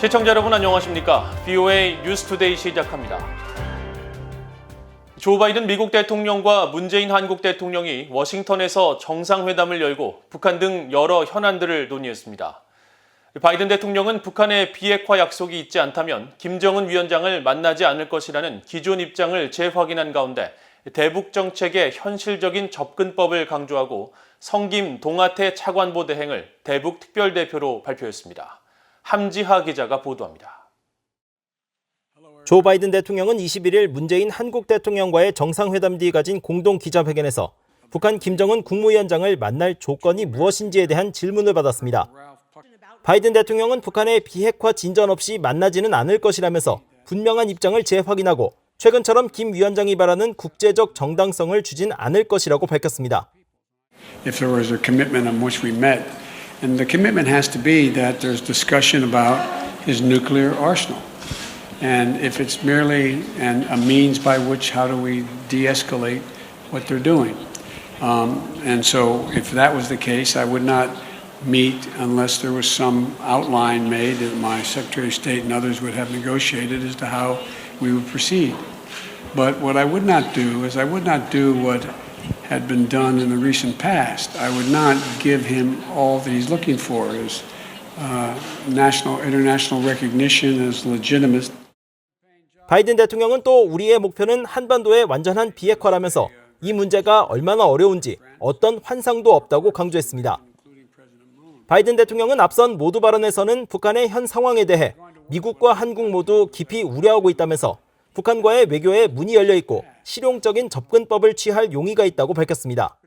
시청자 여러분 안녕하십니까? BOA 뉴스투데이 시작합니다. 조 바이든 미국 대통령과 문재인 한국 대통령이 워싱턴에서 정상회담을 열고 북한 등 여러 현안들을 논의했습니다. 바이든 대통령은 북한의 비핵화 약속이 있지 않다면 김정은 위원장을 만나지 않을 것이라는 기존 입장을 재확인한 가운데 대북 정책의 현실적인 접근법을 강조하고 성김 동아태 차관보 대행을 대북 특별대표로 발표했습니다. 함지하 기자가 보도합니다. 조 바이든 대통령은 21일 문재인 한국 대통령과의 정상회담 뒤 가진 공동 기자회견에서 북한 김정은 국무위원장을 만날 조건이 무엇인지에 대한 질문을 받았습니다. 바이든 대통령은 북한의 비핵화 진전 없이 만나지는 않을 것이라면서 분명한 입장을 재확인하고 최근처럼 김 위원장이 바라는 국제적 정당성을 주진 않을 것이라고 밝혔습니다. If there was a commitment on which we met, and the commitment has to be that there's discussion about his nuclear arsenal. And if it's merely a means by which how do we de-escalate what they're doing. And so if that was the case, I would not meet unless there was some outline made that my Secretary of State and others would have negotiated as to how we would proceed. But what I would not do is I would not do what had been done in the recent past. I would not give him all that he's looking for as national, international recognition as legitimate. 바이든 대통령은 또 우리의 목표는 한반도의 완전한 비핵화라면서 이 문제가 얼마나 어려운지 어떤 환상도 없다고 강조했습니다. 바이든 대통령은 앞선 모두 발언에서는 북한의 현 상황에 대해 미국과 한국 모두 깊이 우려하고 있다면서 북한과의 외교에 문이 열려 있고 실용적인 접근법을 취할 용의가 있다고 밝혔습니다.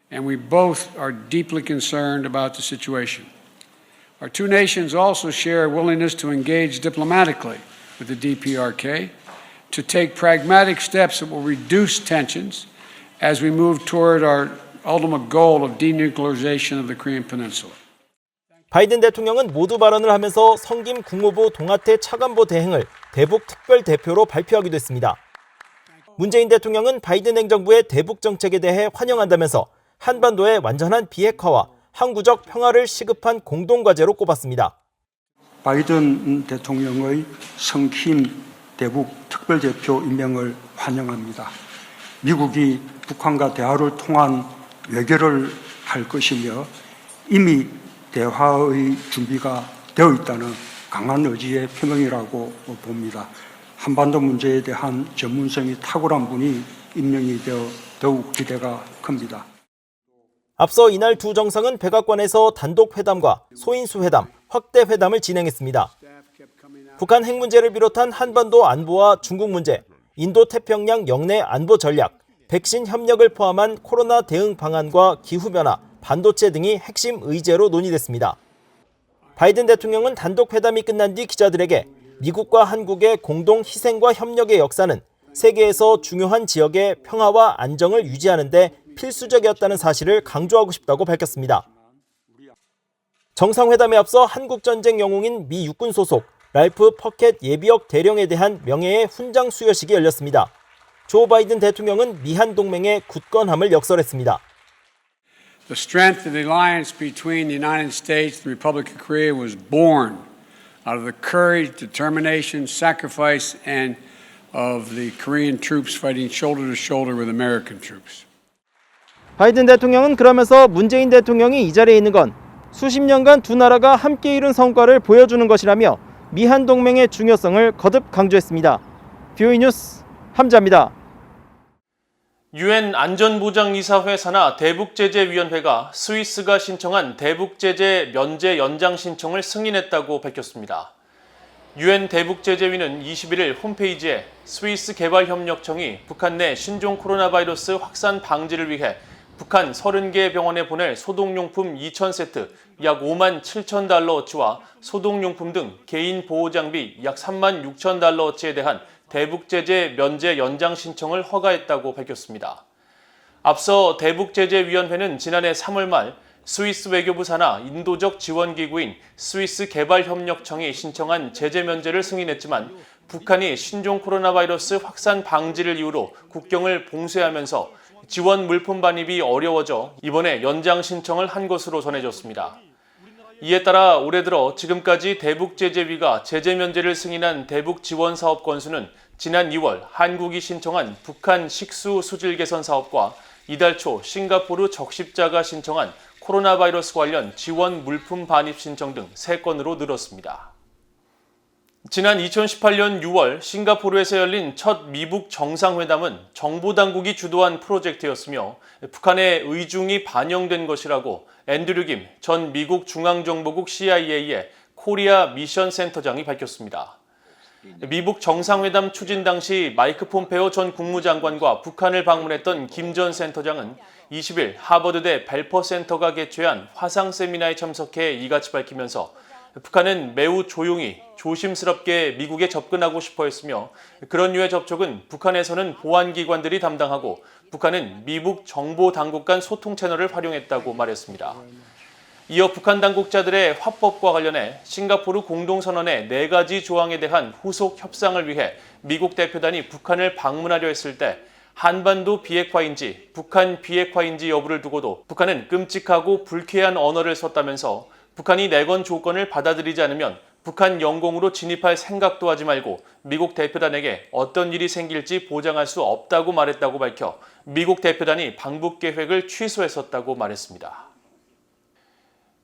And we both are deeply concerned about the situation. Our two nations also share a willingness to engage diplomatically with the DPRK to take pragmatic steps that will reduce tensions as we move toward our ultimate goal of denuclearization of the Korean Peninsula. 바이든 대통령은 모두 발언을 하면서 성김 국무부 동아태 차관보 대행을 대북 특별대표로 발표하기도 했습니다. 문재인 대통령은 바이든 행정부의 대북 정책에 대해 환영한다면서 한반도의 완전한 비핵화와 항구적 평화를 시급한 공동과제로 꼽았습니다. 바이든 대통령의 성김 대북 특별대표 임명을 환영합니다. 미국이 북한과 대화를 통한 외교를 할 것이며 이미 대화의 준비가 되어 있다는 강한 의지의 표명이라고 봅니다. 한반도 문제에 대한 전문성이 탁월한 분이 임명이 되어 더욱 기대가 큽니다. 앞서 이날 두 정상은 백악관에서 단독 회담과 소인수 회담, 확대 회담을 진행했습니다. 북한 핵 문제를 비롯한 한반도 안보와 중국 문제, 인도태평양 영내 안보 전략, 백신 협력을 포함한 코로나 대응 방안과 기후변화, 반도체 등이 핵심 의제로 논의됐습니다. 바이든 대통령은 단독 회담이 끝난 뒤 기자들에게 미국과 한국의 공동 희생과 협력의 역사는 세계에서 중요한 지역의 평화와 안정을 유지하는 데 필수적이었다는 사실을 강조하고 싶다고 밝혔습니다. 정상회담에 앞서 한국전쟁 영웅인 미 육군 소속 랄프 퍼켓 예비역 대령에 대한 명예의 훈장 수여식이 열렸습니다. 조 바이든 대통령은 미한 동맹의 굳건함을 역설했습니다. The strength of the alliance between the United States and the Republic of Korea was born out of the courage, determination, sacrifice, and of the Korean troops fighting shoulder to shoulder with American troops. 바이든 대통령은 그러면서 문재인 대통령이 이 자리에 있는 건 수십 년간 두 나라가 함께 이룬 성과를 보여주는 것이라며 미한 동맹의 중요성을 거듭 강조했습니다. BOA 뉴스 함자입니다. 유엔 안전보장이사회 산하 대북제재위원회가 스위스가 신청한 대북제재 면제 연장 신청을 승인했다고 밝혔습니다. 유엔 대북제재위는 21일 홈페이지에 스위스 개발협력청이 북한 내 신종 코로나 바이러스 확산 방지를 위해 북한 30개 병원에 보낼 소독용품 2,000세트, 약 5만 7천 달러어치와 소독용품 등 개인 보호장비 약 3만 6천 달러어치에 대한 대북제재 면제 연장 신청을 허가했다고 밝혔습니다. 앞서 대북제재위원회는 지난해 3월 말 스위스 외교부 산하 인도적 지원기구인 스위스 개발협력청이 신청한 제재 면제를 승인했지만 북한이 신종 코로나 바이러스 확산 방지를 이유로 국경을 봉쇄하면서 지원 물품 반입이 어려워져 이번에 연장 신청을 한 것으로 전해졌습니다. 이에 따라 올해 들어 지금까지 대북제재위가 제재 면제를 승인한 대북 지원 사업 건수는 지난 2월 한국이 신청한 북한 식수 수질 개선 사업과 이달 초 싱가포르 적십자가 신청한 코로나 바이러스 관련 지원 물품 반입 신청 등 3건으로 늘었습니다. 지난 2018년 6월 싱가포르에서 열린 첫 미북 정상회담은 정부 당국이 주도한 프로젝트였으며 북한의 의중이 반영된 것이라고 앤드류 김 전 미국 중앙정보국 CIA의 코리아 미션 센터장이 밝혔습니다. 미북 정상회담 추진 당시 마이크 폼페오 전 국무장관과 북한을 방문했던 김 전 센터장은 20일 하버드대 벨퍼 센터가 개최한 화상 세미나에 참석해 이같이 밝히면서 북한은 매우 조용히 조심스럽게 미국에 접근하고 싶어 했으며 그런 류의 접촉은 북한에서는 보안기관들이 담당하고 북한은 미국 정보 당국 간 소통 채널을 활용했다고 말했습니다. 이어 북한 당국자들의 화법과 관련해 싱가포르 공동선언의 4가지 조항에 대한 후속 협상을 위해 미국 대표단이 북한을 방문하려 했을 때 한반도 비핵화인지 북한 비핵화인지 여부를 두고도 북한은 끔찍하고 불쾌한 언어를 썼다면서 북한이 내건 조건을 받아들이지 않으면 북한 영공으로 진입할 생각도 하지 말고 미국 대표단에게 어떤 일이 생길지 보장할 수 없다고 말했다고 밝혀 미국 대표단이 방북 계획을 취소했었다고 말했습니다.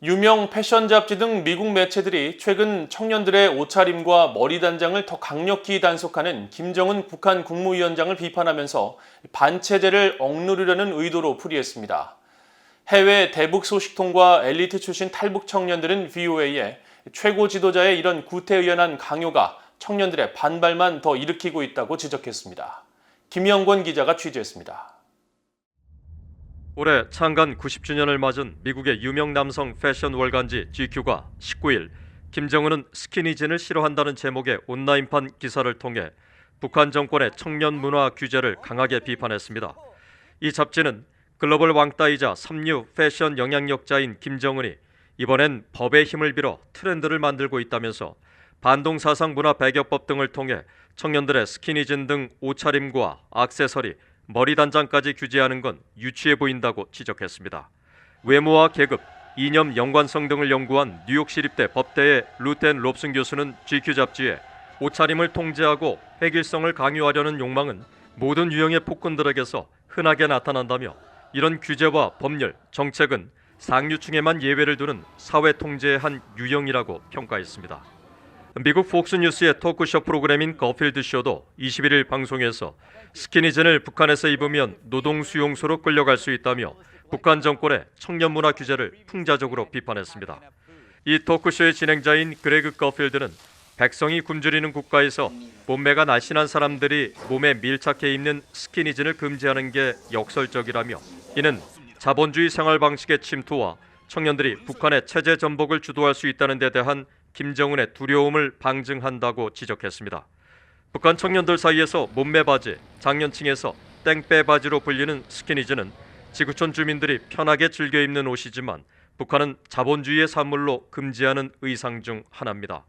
유명 패션 잡지 등 미국 매체들이 최근 청년들의 옷차림과 머리 단장을 더 강력히 단속하는 김정은 북한 국무위원장을 비판하면서 반체제를 억누르려는 의도로 풀이했습니다. 해외 대북 소식통과 엘리트 출신 탈북 청년들은 VOA에 최고 지도자의 이런 구태의연한 강요가 청년들의 반발만 더 일으키고 있다고 지적했습니다. 김영권 기자가 취재했습니다. 올해 창간 90주년을 맞은 미국의 유명 남성 패션 월간지 GQ가 19일 김정은은 스키니진을 싫어한다는 제목의 온라인판 기사를 통해 북한 정권의 청년 문화 규제를 강하게 비판했습니다. 이 잡지는 글로벌 왕따이자 삼류 패션 영향력자인 김정은이 이번엔 법의 힘을 빌어 트렌드를 만들고 있다면서 반동사상 문화 배격법 등을 통해 청년들의 스키니진 등 옷차림과 액세서리, 머리 단장까지 규제하는 건 유치해 보인다고 지적했습니다. 외모와 계급, 이념 연관성 등을 연구한 뉴욕시립대 법대의 루텐 롭슨 교수는 GQ 잡지에 옷차림을 통제하고 획일성을 강요하려는 욕망은 모든 유형의 폭군들에게서 흔하게 나타난다며 이런 규제와 법률, 정책은 상류층에만 예외를 두는 사회 통제의 한 유형이라고 평가했습니다. 미국 폭스뉴스의 토크쇼 프로그램인 거필드 쇼도 21일 방송에서 스키니진을 북한에서 입으면 노동수용소로 끌려갈 수 있다며 북한 정권의 청년 문화 규제를 풍자적으로 비판했습니다. 이 토크쇼의 진행자인 그레그 거필드는 백성이 굶주리는 국가에서 몸매가 날씬한 사람들이 몸에 밀착해 입는 스키니진을 금지하는 게 역설적이라며 이는 자본주의 생활 방식의 침투와 청년들이 북한의 체제 전복을 주도할 수 있다는 데 대한 김정은의 두려움을 방증한다고 지적했습니다. 북한 청년들 사이에서 몸매 바지, 장년층에서 땡빼 바지로 불리는 스키니진은 지구촌 주민들이 편하게 즐겨 입는 옷이지만 북한은 자본주의의 산물로 금지하는 의상 중 하나입니다.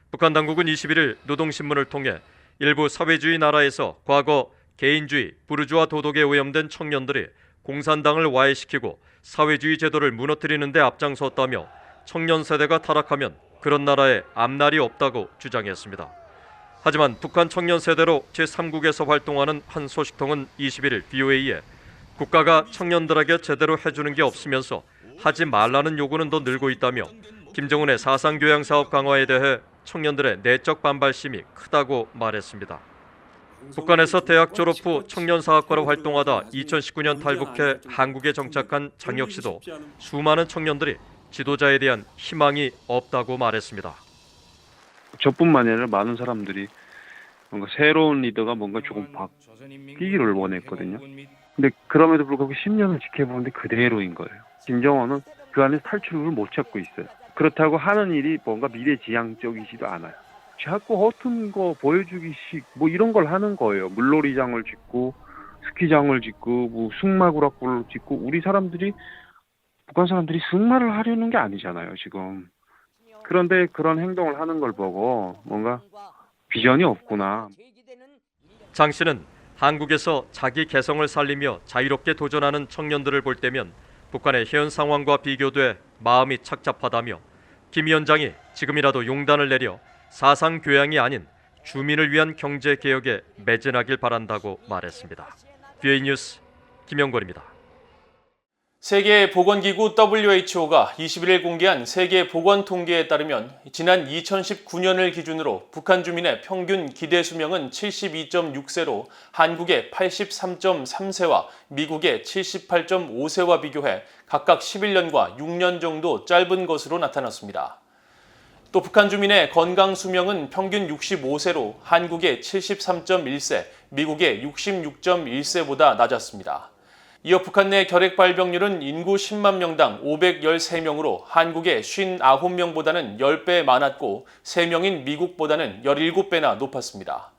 북한 당국은 21일 노동신문을 통해 일부 사회주의 나라에서 과거 개인주의, 부르주아 도덕에 오염된 청년들이 공산당을 와해시키고 사회주의 제도를 무너뜨리는 데 앞장섰다며 청년 세대가 타락하면 그런 나라에 앞날이 없다고 주장했습니다. 하지만 북한 청년 세대로 제3국에서 활동하는 한 소식통은 21일 VOA에 국가가 청년들에게 제대로 해주는 게 없으면서 하지 말라는 요구는 더 늘고 있다며 김정은의 사상교양 사업 강화에 대해 청년들의 내적 반발심이 크다고 말했습니다. 북한에서 대학 졸업 후 청년사학과로 활동하다 2019년 탈북해 한국에 정착한 장혁 씨도 수많은 청년들이 지도자에 대한 희망이 없다고 말했습니다. 저뿐만 아니라 많은 사람들이 뭔가 새로운 리더가 뭔가 조금 바뀌기를 원했거든요. 근데 그럼에도 불구하고 10년을 지켜보는데 그대로인 거예요. 김정은은 그 안에서 탈출구를 못 찾고 있어요. 그렇다고 하는 일이 뭔가 미래지향적이지도 않아요. 자꾸 허튼 거 보여주기식 뭐 이런 걸 하는 거예요. 물놀이장을 짓고 스키장을 짓고 뭐 승마구락부를 짓고 우리 사람들이 북한 사람들이 승마를 하려는 게 아니잖아요 지금. 그런데 그런 행동을 하는 걸 보고 뭔가 비전이 없구나. 장 씨는 한국에서 자기 개성을 살리며 자유롭게 도전하는 청년들을 볼 때면 북한의 현 상황과 비교돼 마음이 착잡하다며 김 위원장이 지금이라도 용단을 내려 사상 교양이 아닌 주민을 위한 경제 개혁에 매진하길 바란다고 말했습니다. BA 뉴스 김영권입니다. 세계보건기구 WHO가 21일 공개한 세계보건통계에 따르면 지난 2019년을 기준으로 북한 주민의 평균 기대 수명은 72.6세로 한국의 83.3세와 미국의 78.5세와 비교해 각각 11년과 6년 정도 짧은 것으로 나타났습니다. 또 북한 주민의 건강 수명은 평균 65세로 한국의 73.1세, 미국의 66.1세보다 낮았습니다. 이어 북한 내 결핵 발병률은 인구 10만 명당 513명으로 한국의 59명보다는 10배 많았고 3명인 미국보다는 17배나 높았습니다.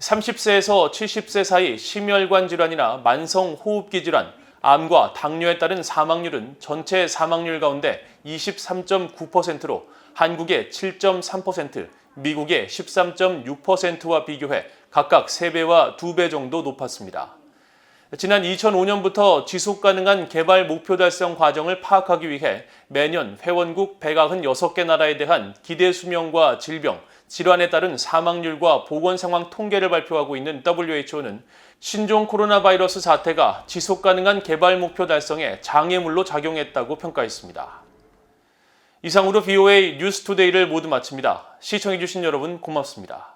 30세에서 70세 사이 심혈관 질환이나 만성호흡기 질환, 암과 당뇨에 따른 사망률은 전체 사망률 가운데 23.9%로 한국의 7.3%, 미국의 13.6%와 비교해 각각 3배와 2배 정도 높았습니다. 지난 2005년부터 지속가능한 개발 목표 달성 과정을 파악하기 위해 매년 회원국 196개 나라에 대한 기대 수명과 질병, 질환에 따른 사망률과 보건 상황 통계를 발표하고 있는 WHO는 신종 코로나 바이러스 사태가 지속가능한 개발 목표 달성에 장애물로 작용했다고 평가했습니다. 이상으로 BOA 뉴스투데이를 모두 마칩니다. 시청해주신 여러분 고맙습니다.